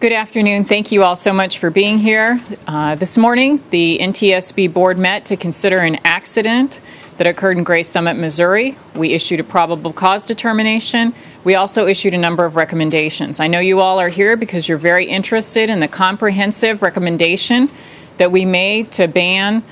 Good afternoon. Thank you all so much for being here. This morning, the NTSB board met to consider an accident that occurred in Gray Summit, Missouri. We issued a probable cause determination. We also issued a number of recommendations. I know you all are here because you're very interested in the comprehensive recommendation that we made to ban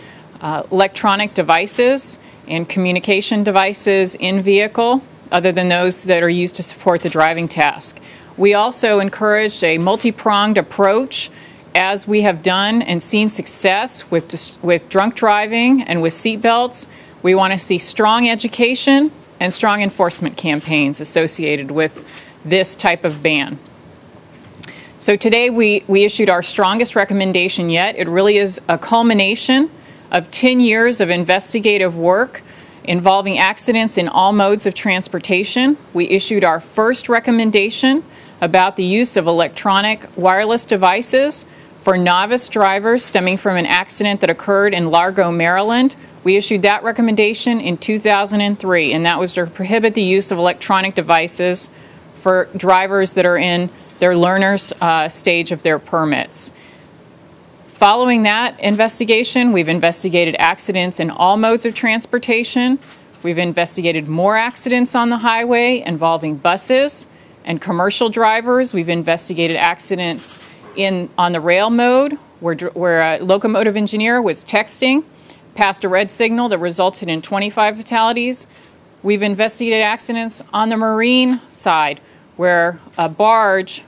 electronic devices and communication devices in vehicle, other than those that are used to support the driving task. We also encouraged a multi-pronged approach, as we have done and seen success with drunk driving and with seat belts. We want to see strong education and strong enforcement campaigns associated with this type of ban. So today we issued our strongest recommendation yet. It really is a culmination of 10 years of investigative work involving accidents in all modes of transportation. We issued our first recommendation about the use of electronic wireless devices for novice drivers stemming from an accident that occurred in Largo, Maryland. We issued that recommendation in 2003, and that was to prohibit the use of electronic devices for drivers that are in their learner's stage of their permits. Following that investigation, we've investigated accidents in all modes of transportation. We've investigated more accidents on the highway involving buses and commercial drivers. We've investigated accidents on the rail mode where a locomotive engineer was texting past a red signal that resulted in 25 fatalities. We've investigated accidents on the marine side where a barge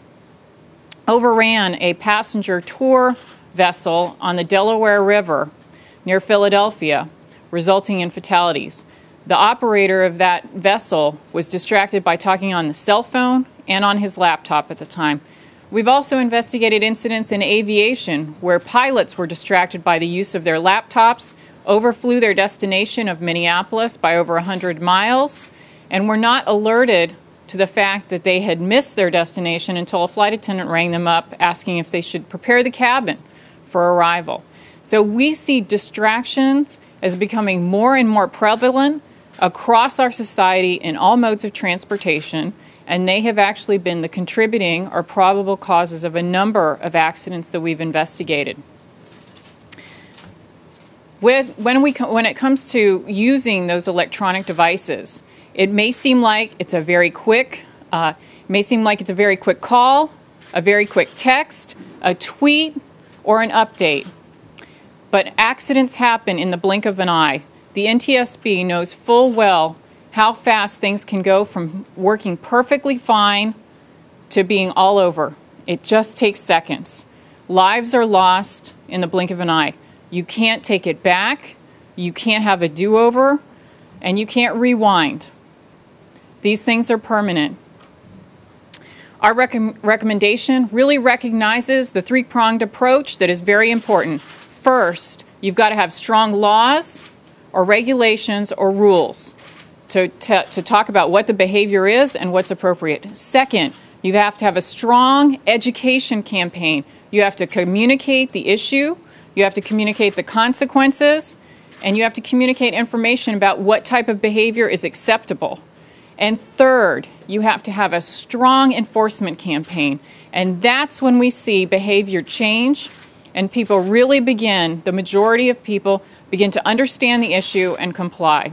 overran a passenger tour vessel on the Delaware River near Philadelphia, resulting in fatalities. The operator of that vessel was distracted by talking on the cell phone and on his laptop at the time. We've also investigated incidents in aviation where pilots were distracted by the use of their laptops, overflew their destination of Minneapolis by over 100 miles, and were not alerted to the fact that they had missed their destination until a flight attendant rang them up asking if they should prepare the cabin for arrival. So we see distractions as becoming more and more prevalent across our society in all modes of transportation, and they have actually been the contributing or probable causes of a number of accidents that we've investigated. When it comes to using those electronic devices, it may seem like it's a very quick call, a very quick text, a tweet, or an update. But accidents happen in the blink of an eye. The NTSB knows full well how fast things can go from working perfectly fine to being all over. It just takes seconds. Lives are lost in the blink of an eye. You can't take it back, you can't have a do-over, and you can't rewind. These things are permanent. Our recommendation really recognizes the three-pronged approach that is very important. First, you've got to have strong laws or regulations or rules to talk about what the behavior is and what's appropriate. Second, you have to have a strong education campaign. You have to communicate the issue, you have to communicate the consequences, and you have to communicate information about what type of behavior is acceptable. And third, you have to have a strong enforcement campaign. And that's when we see behavior change and people really begin, the majority of people, begin to understand the issue and comply.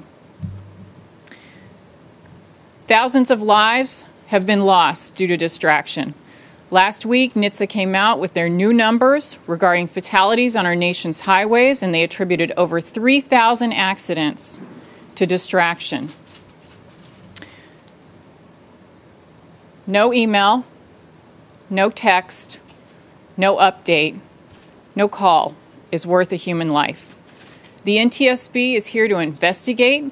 Thousands of lives have been lost due to distraction. Last week, NHTSA came out with their new numbers regarding fatalities on our nation's highways, and they attributed over 3,000 accidents to distraction. No email, no text, no update, no call is worth a human life. The NTSB is here to investigate,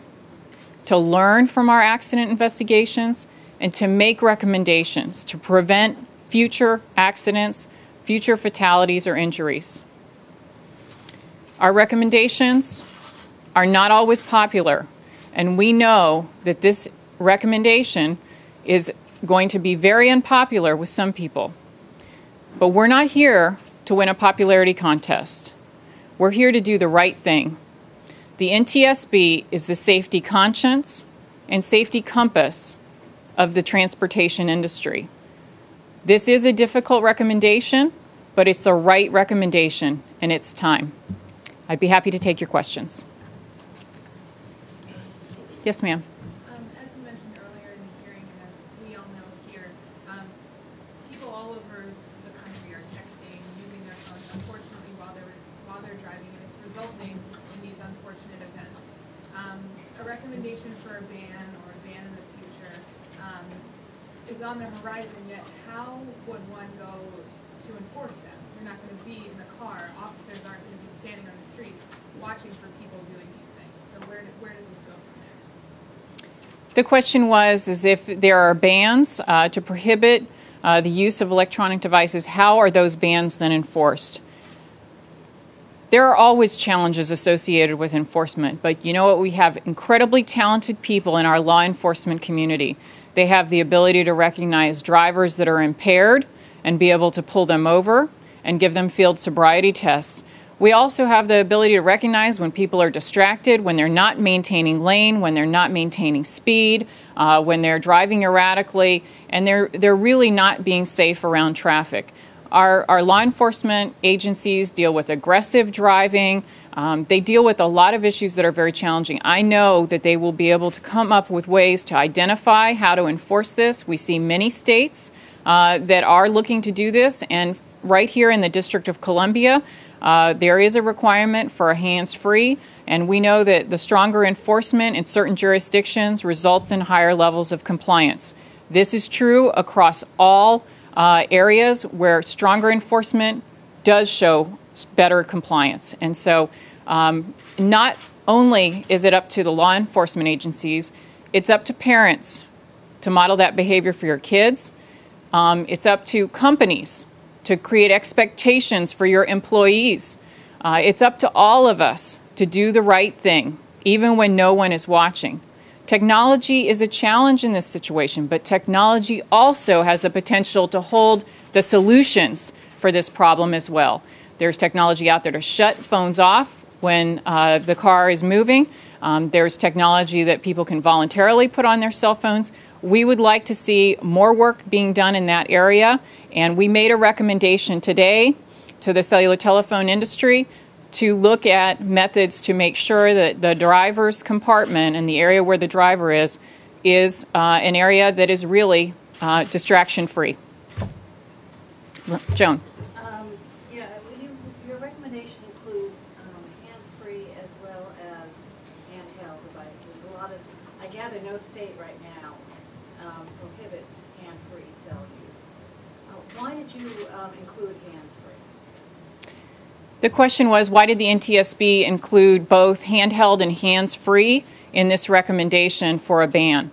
to learn from our accident investigations, and to make recommendations to prevent future accidents, future fatalities, or injuries. Our recommendations are not always popular, and we know that this recommendation is going to be very unpopular with some people. But we're not here to win a popularity contest. We're here to do the right thing. The NTSB is the safety conscience and safety compass of the transportation industry. This is a difficult recommendation, but it's the right recommendation, and it's time. I'd be happy to take your questions. Yes, ma'am. As we mentioned earlier in the hearing, and as we all know here, people all over the country are texting, using their phones, unfortunately, while they're driving, and it's resulting in these unfortunate events. A recommendation for a ban or a ban in the future is on the horizon, yet how would one go to enforce them? You're not going to be in the car. Officers aren't going to be standing on the streets watching for people doing these things. So where does this go from there? The question was, is if there are bans to prohibit the use of electronic devices, how are those bans then enforced? There are always challenges associated with enforcement, but you know what? We have incredibly talented people in our law enforcement community. They have the ability to recognize drivers that are impaired and be able to pull them over and give them field sobriety tests. We also have the ability to recognize when people are distracted, when they're not maintaining lane, when they're not maintaining speed, when they're driving erratically, and they're really not being safe around traffic. Our law enforcement agencies deal with aggressive driving. They deal with a lot of issues that are very challenging. I know that they will be able to come up with ways to identify how to enforce this. We see many states that are looking to do this, and right here in the District of Columbia, there is a requirement for a hands-free, and we know that the stronger enforcement in certain jurisdictions results in higher levels of compliance. This is true across all areas where stronger enforcement does show better compliance. And so not only is it up to the law enforcement agencies, it's up to parents to model that behavior for your kids. It's up to companies to create expectations for your employees. It's up to all of us to do the right thing, even when no one is watching. Technology is a challenge in this situation, but technology also has the potential to hold the solutions for this problem as well. There's technology out there to shut phones off when the car is moving. There's technology that people can voluntarily put on their cell phones. We would like to see more work being done in that area, and we made a recommendation today to the cellular telephone industry to look at methods to make sure that the driver's compartment and the area where the driver is an area that is really distraction-free. Joan. Yeah, your recommendation includes hands-free as well as handheld devices. I gather no state right now prohibits hand-free cell use. Why did you include hands-free? The question was, why did the NTSB include both handheld and hands-free in this recommendation for a ban?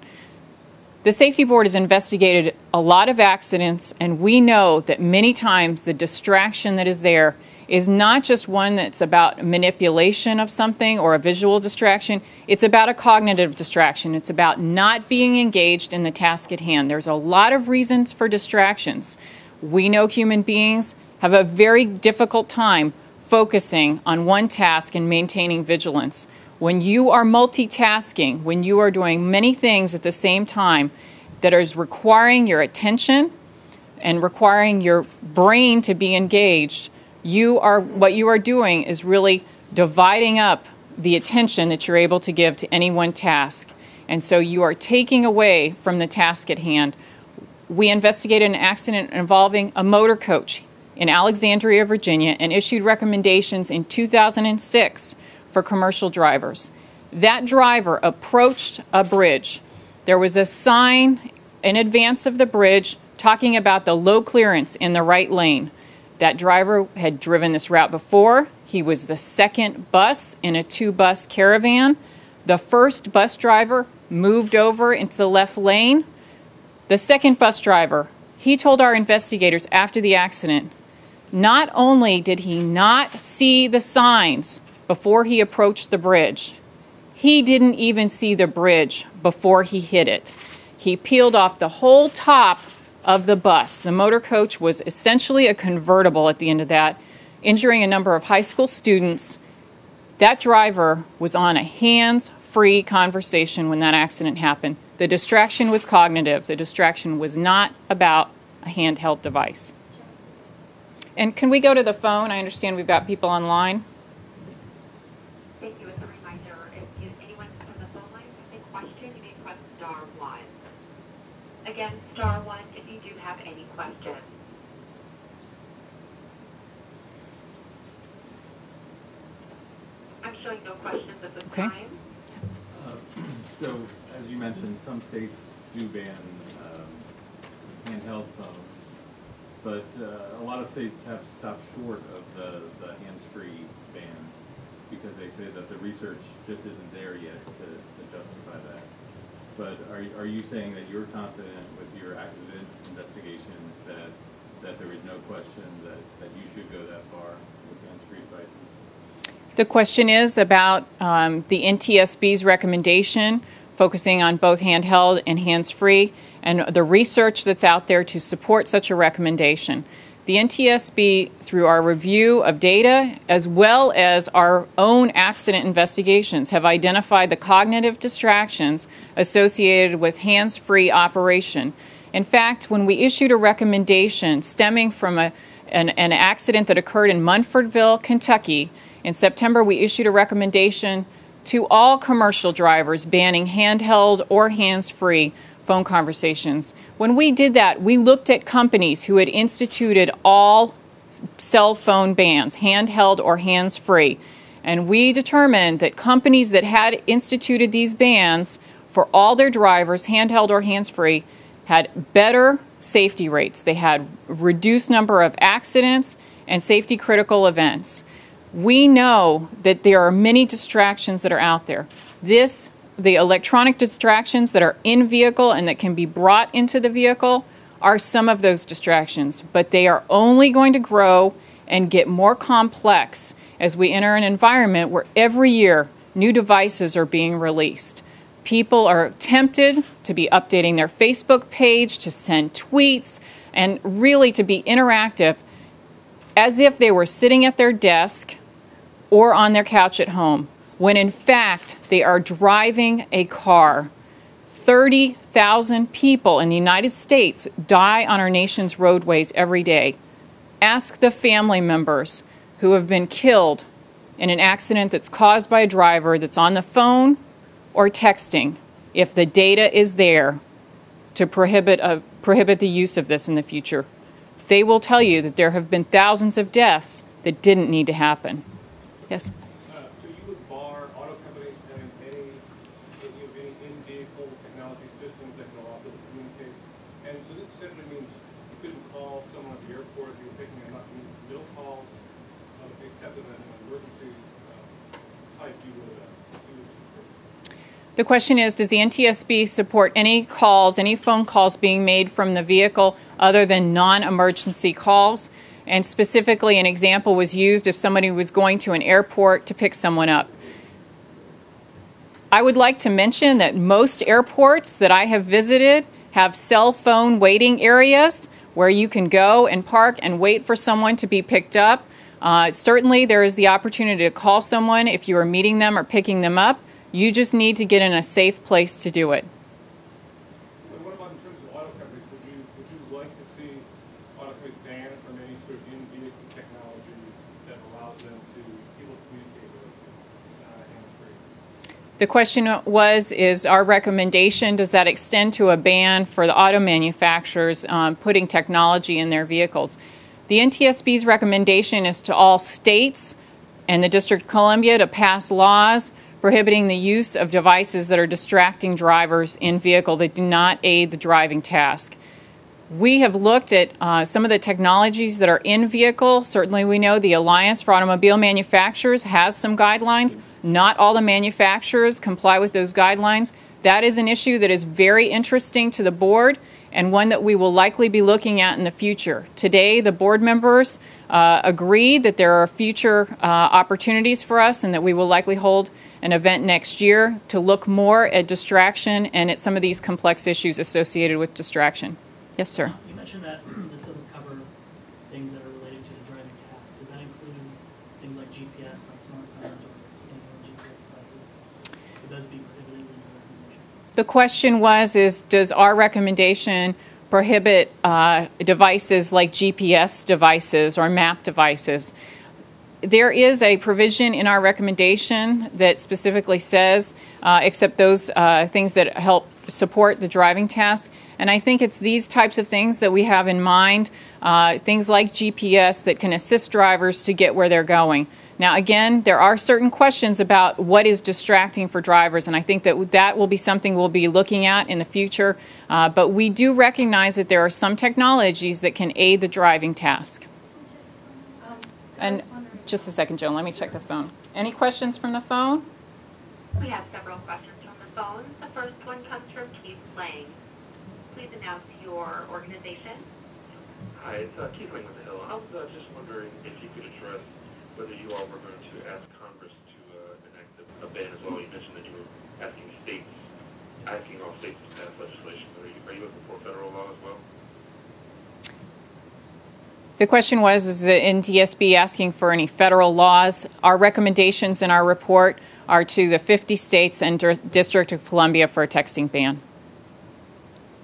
The Safety Board has investigated a lot of accidents, and we know that many times the distraction that is there is not just one that's about manipulation of something or a visual distraction. It's about a cognitive distraction. It's about not being engaged in the task at hand. There's a lot of reasons for distractions. We know human beings have a very difficult time focusing on one task and maintaining vigilance. When you are multitasking, when you are doing many things at the same time that is requiring your attention and requiring your brain to be engaged, what you are doing is really dividing up the attention that you're able to give to any one task. And so you are taking away from the task at hand. We investigated an accident involving a motor coach in Alexandria, Virginia, and issued recommendations in 2006 for commercial drivers. That driver approached a bridge. There was a sign in advance of the bridge talking about the low clearance in the right lane. That driver had driven this route before. He was the second bus in a two-bus caravan. The first bus driver moved over into the left lane. The second bus driver, he told our investigators after the accident, not only did he not see the signs before he approached the bridge, he didn't even see the bridge before he hit it. He peeled off the whole top of the bus. The motor coach was essentially a convertible at the end of that, injuring a number of high school students. That driver was on a hands-free conversation when that accident happened. The distraction was cognitive. The distraction was not about a handheld device. And can we go to the phone? I understand we've got people online. Thank you. As a reminder, if anyone from the phone line has a question, you may press *1. Again, *1 if you do have any questions. I'm showing no questions at this Okay. time. So, as you mentioned, some states do ban handheld phones, but a lot of states have stopped short of the hands-free ban because they say that the research just isn't there yet to justify that. But are you saying that you're confident with your accident investigations that there is no question that you should go that far with hands-free devices? The question is about the NTSB's recommendation, focusing on both handheld and hands-free, and the research that's out there to support such a recommendation. The NTSB, through our review of data, as well as our own accident investigations, have identified the cognitive distractions associated with hands-free operation. In fact, when we issued a recommendation stemming from an accident that occurred in Munfordville, Kentucky, in September, we issued a recommendation to all commercial drivers banning handheld or hands-free phone conversations. When we did that, we looked at companies who had instituted all cell phone bans, handheld or hands-free, and we determined that companies that had instituted these bans for all their drivers, handheld or hands-free, had better safety rates. They had reduced number of accidents and safety-critical events. We know that there are many distractions that are out there. The electronic distractions that are in vehicle and that can be brought into the vehicle are some of those distractions, but they are only going to grow and get more complex as we enter an environment where every year new devices are being released. People are tempted to be updating their Facebook page, to send tweets, and really to be interactive as if they were sitting at their desk or on their couch at home, when in fact they are driving a car. 30,000 people in the United States die on our nation's roadways every day. Ask the family members who have been killed in an accident that's caused by a driver that's on the phone or texting if the data is there to prohibit the use of this in the future. They will tell you that there have been thousands of deaths that didn't need to happen. Yes? So you would bar auto companies having any in-vehicle technology systems that can allow people to communicate. And so this essentially means you couldn't call someone at the airport if you were picking them up, middle calls, except in an emergency type you would support. The question is, does the NTSB support any calls, any phone calls being made from the vehicle other than non-emergency calls? And specifically, an example was used if somebody was going to an airport to pick someone up. I would like to mention that most airports that I have visited have cell phone waiting areas where you can go and park and wait for someone to be picked up. Certainly, there is the opportunity to call someone if you are meeting them or picking them up. You just need to get in a safe place to do it. What about in terms of auto companies? Would you like to see auto companies ban from any sort of in-vehicle technology that allows them to people to communicate with hands-free? The question is our recommendation, does that extend to a ban for the auto manufacturers putting technology in their vehicles? The NTSB's recommendation is to all states and the District of Columbia to pass laws prohibiting the use of devices that are distracting drivers in vehicle that do not aid the driving task. We have looked at some of the technologies that are in vehicle. Certainly we know the Alliance for Automobile Manufacturers has some guidelines. Not all the manufacturers comply with those guidelines. That is an issue that is very interesting to the board and one that we will likely be looking at in the future. Today, the board members agreed that there are future opportunities for us and that we will likely hold an event next year to look more at distraction and at some of these complex issues associated with distraction. Yes, sir. You mentioned that this doesn't cover things that are related to the driving task. Does that include things like GPS on smartphones or standalone GPS devices? Would those be prohibited in your recommendation? The question was, does our recommendation prohibit devices like GPS devices or map devices. There is a provision in our recommendation that specifically says, except those things that help support the driving task. And I think it's these types of things that we have in mind, things like GPS that can assist drivers to get where they're going. Now, again, there are certain questions about what is distracting for drivers, and I think that will be something we'll be looking at in the future. But we do recognize that there are some technologies that can aid the driving task. And just a second, Joan, let me check the phone. Any questions from the phone? We have several questions from the phone. The first one comes from Keith Lang. Please announce your organization. Hi, it's Keith Lang with the Hill. I was just wondering if you could address whether you all were going to ask Congress to enact a ban as well. You mentioned that you were asking all states to pass legislation. Are you looking for federal law as well? The question was, is the NTSB asking for any federal laws? Our recommendations in our report are to the 50 states and District of Columbia for a texting ban.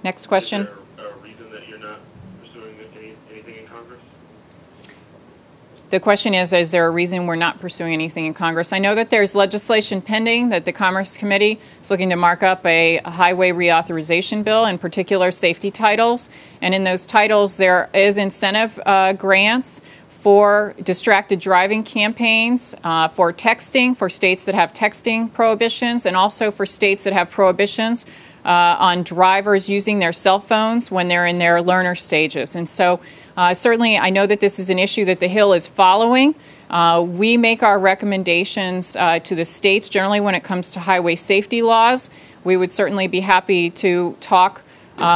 Next question. Is there a reason that you're not pursuing anything in Congress? The question is there a reason we're not pursuing anything in Congress? I know that there's legislation pending that the Commerce Committee is looking to mark up a highway reauthorization bill, in particular safety titles. And in those titles, there is incentive grants for distracted driving campaigns, for texting, for states that have texting prohibitions, and also for states that have prohibitions on drivers using their cell phones when they're in their learner stages. And so certainly I know that this is an issue that the Hill is following. We make our recommendations to the states generally when it comes to highway safety laws. We would certainly be happy to talk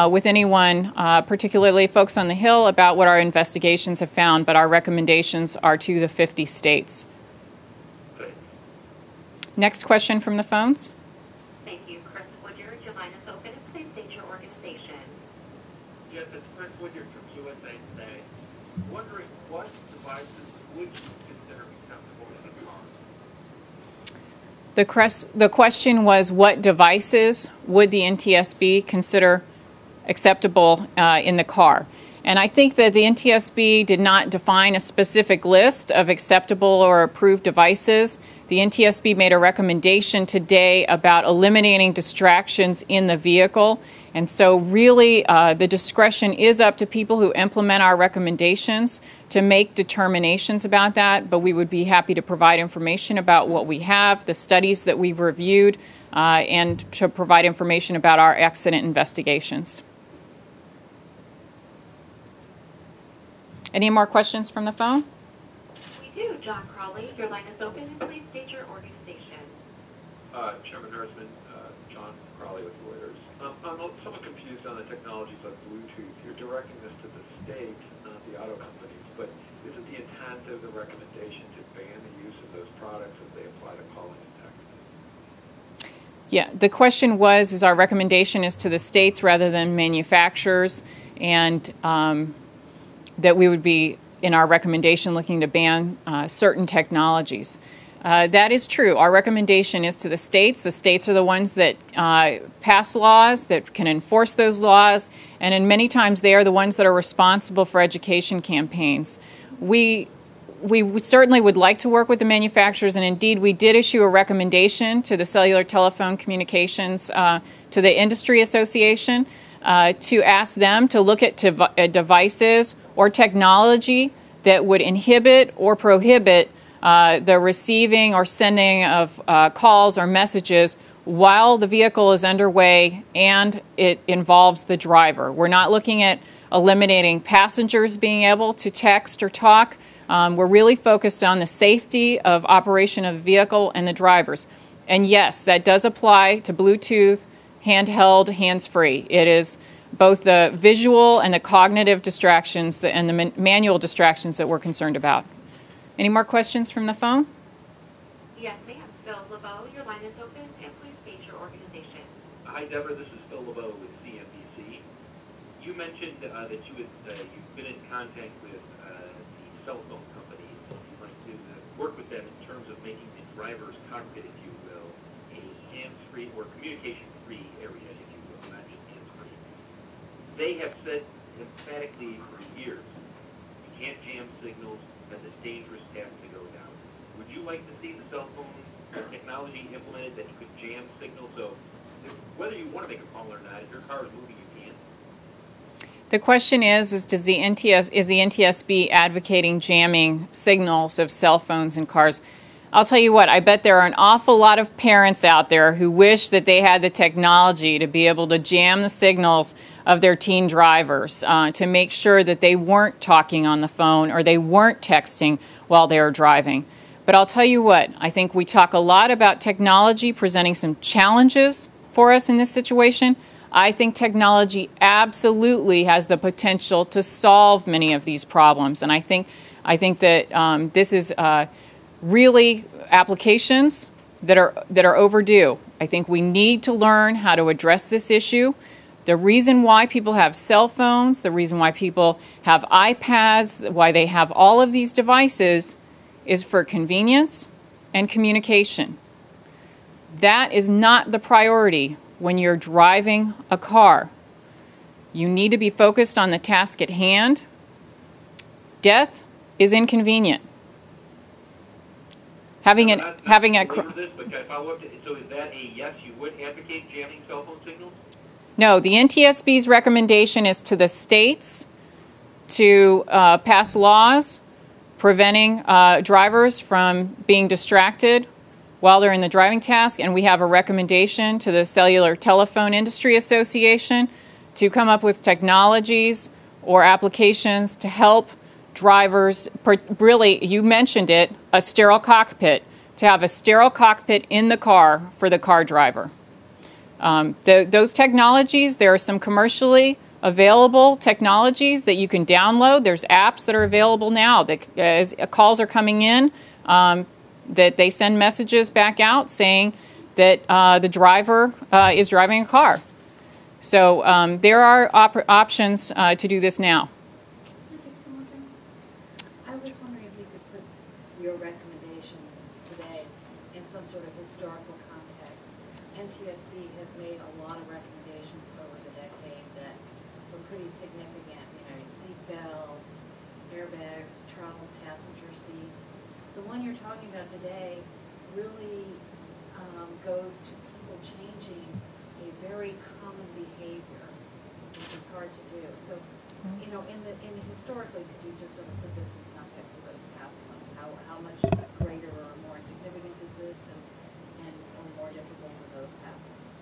with anyone, particularly folks on the Hill, about what our investigations have found, but our recommendations are to the 50 states. Thanks. Next question from the phones. Thank you. Chris Woodyard, your line is open. Please state your organization. Yes, it's Chris Woodyard from USA Today. Wondering what devices would you consider acceptable in a car? The question was, what devices would the NTSB consider acceptable in the car? And I think that the NTSB did not define a specific list of acceptable or approved devices. The NTSB made a recommendation today about eliminating distractions in the vehicle. And so really the discretion is up to people who implement our recommendations to make determinations about that. But we would be happy to provide information about what we have, the studies that we've reviewed, and to provide information about our accident investigations. Any more questions from the phone? We do. John Crawley, your line is open, and please state your organization. Chairman Hersman, John Crawley with Reuters. I'm somewhat confused on the technologies like Bluetooth. You're directing this to the state, not the auto companies, but isn't the intent of the recommendation to ban the use of those products as they apply to calling and texting? Yeah, the question was, is our recommendation is to the states rather than manufacturers, and that we would be, in our recommendation, looking to ban certain technologies. That is true. Our recommendation is to the states. The states are the ones that pass laws, that can enforce those laws, and in many times they are the ones that are responsible for education campaigns. We certainly would like to work with the manufacturers, and indeed we did issue a recommendation to the Cellular Telephone Communications, to the Industry Association, to ask them to look at devices or technology that would inhibit or prohibit the receiving or sending of calls or messages while the vehicle is underway and it involves the driver. We're not looking at eliminating passengers being able to text or talk. We're really focused on the safety of operation of the vehicle and the drivers. And yes, that does apply to Bluetooth, handheld, hands-free. It is both the visual and the cognitive distractions and the manual distractions that we're concerned about. Any more questions from the phone? Yes, ma'am. Phil LeBeau, your line is open, and please state your organization. Hi, Deborah. This is Phil LeBeau with CNBC. You mentioned that you've been in contact with the cell phone companies. You'd like to work with them in terms of making the driver's cockpit, if you will, a hands-free or communication-free area, if you will, not just hands-free. they have said emphatically for years, you can't jam signals, and it's dangerous has to go down. Would you like to see the cell phone technology implemented that you could jam signals? So whether you want to make a call or not, if your car is moving, you can. The question is is the NTSB advocating jamming signals of cell phones in cars? I'll tell you what, I bet there are an awful lot of parents out there who wish that they had the technology to be able to jam the signals of their teen drivers to make sure that they weren't talking on the phone or they weren't texting while they were driving. But I'll tell you what, I think we talk a lot about technology presenting some challenges for us in this situation. I think technology absolutely has the potential to solve many of these problems. And I think that this is really applications that are overdue. I think we need to learn how to address this issue. The reason why people have cell phones, the reason why people have iPads, why they have all of these devices is for convenience and communication. That is not the priority when you're driving a car. You need to be focused on the task at hand. Death is inconvenient. Having a so is that a yes, you would advocate jamming cell phone signals? No, the NTSB's recommendation is to the states to pass laws preventing drivers from being distracted while they're in the driving task, and we have a recommendation to the Cellular Telephone Industry Association to come up with technologies or applications to help drivers, really, you mentioned it, a sterile cockpit, to have a sterile cockpit in the car for the car driver. Those technologies, there are some commercially available technologies that you can download. There's apps that are available now that as calls are coming in, that they send messages back out saying that the driver is driving a car. So there are options to do this now. I was wondering if you could put your recommendations today in some sort of historical context. NTSB has made a lot of recommendations over the decade that were pretty significant. You know, seat belts, airbags, travel passenger seats. The one you're talking about today really goes to people changing a very common behavior, which is hard to do. So, you know, historically, could you just sort of put this in context of those past ones? How much greater or more significant is this, and or more difficult than those past ones?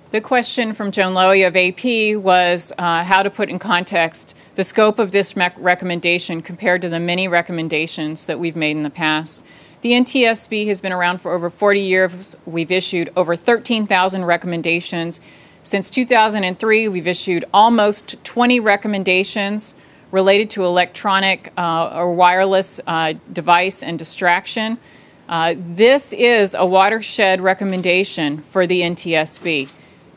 The question from Joan Lowy of AP was how to put in context the scope of this recommendation compared to the many recommendations that we've made in the past. The NTSB has been around for over 40 years. We've issued over 13,000 recommendations. Since 2003, we've issued almost 20 recommendations related to electronic or wireless device and distraction. This is a watershed recommendation for the NTSB.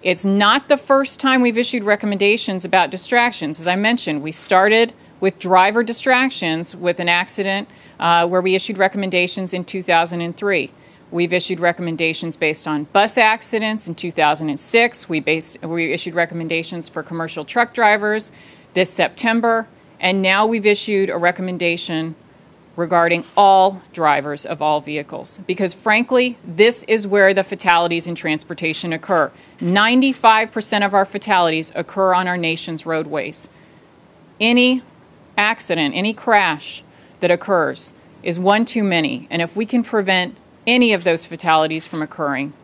It's not the first time we've issued recommendations about distractions. As I mentioned, we started with driver distractions with an accident where we issued recommendations in 2003. We've issued recommendations based on bus accidents in 2006. We issued recommendations for commercial truck drivers this September. And now we've issued a recommendation regarding all drivers of all vehicles. Because frankly, this is where the fatalities in transportation occur. 95% of our fatalities occur on our nation's roadways. Any accident, any crash that occurs is one too many. And if we can prevent any of those fatalities from occurring,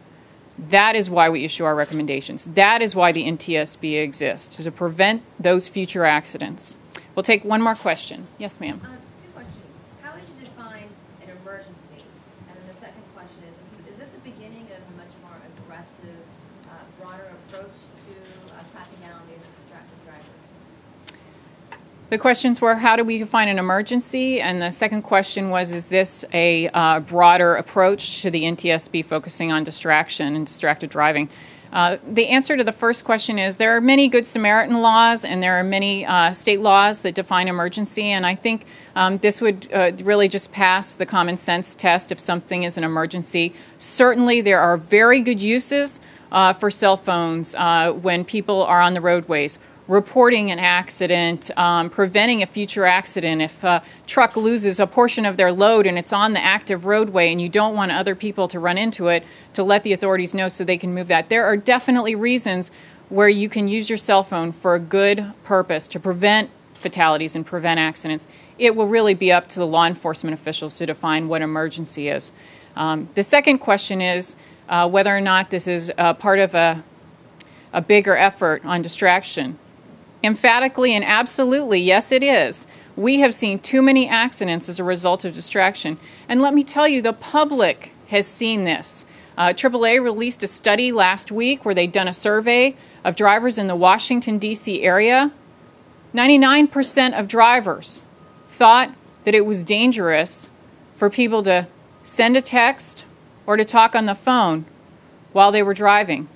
that is why we issue our recommendations. That is why the NTSB exists, to prevent those future accidents. We'll take one more question. Yes, ma'am. Two questions. How would you define an emergency? And then the second question is this the beginning of a much more aggressive, broader approach to cracking down on these distracted drivers? The questions were, how do we define an emergency? And the second question was, is this a broader approach to the NTSB focusing on distraction and distracted driving? The answer to the first question is there are many Good Samaritan laws and there are many state laws that define emergency, and I think this would really just pass the common sense test if something is an emergency. Certainly there are very good uses for cell phones when people are on the roadways. reporting an accident, preventing a future accident. If a truck loses a portion of their load and it's on the active roadway and you don't want other people to run into it, to let the authorities know so they can move that. There are definitely reasons where you can use your cell phone for a good purpose to prevent fatalities and prevent accidents. It will really be up to the law enforcement officials to define what emergency is. The second question is whether or not this is part of a bigger effort on distraction. Emphatically and absolutely, yes, it is. We have seen too many accidents as a result of distraction. And let me tell you, the public has seen this. AAA released a study last week where they'd done a survey of drivers in the Washington, D.C. area. 99% of drivers thought that it was dangerous for people to send a text or to talk on the phone while they were driving.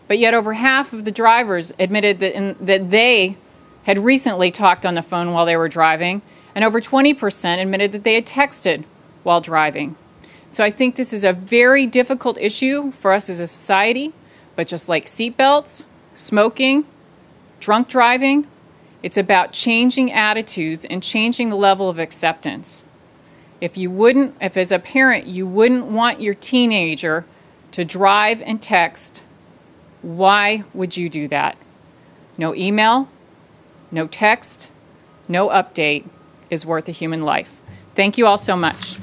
But yet over half of the drivers admitted that they had recently talked on the phone while they were driving, and over 20% admitted that they had texted while driving. So I think this is a very difficult issue for us as a society, but just like seatbelts, smoking, drunk driving, it's about changing attitudes and changing the level of acceptance. If as a parent, you wouldn't want your teenager to drive and text, why would you do that? No email, no text, no update is worth a human life. Thank you all so much.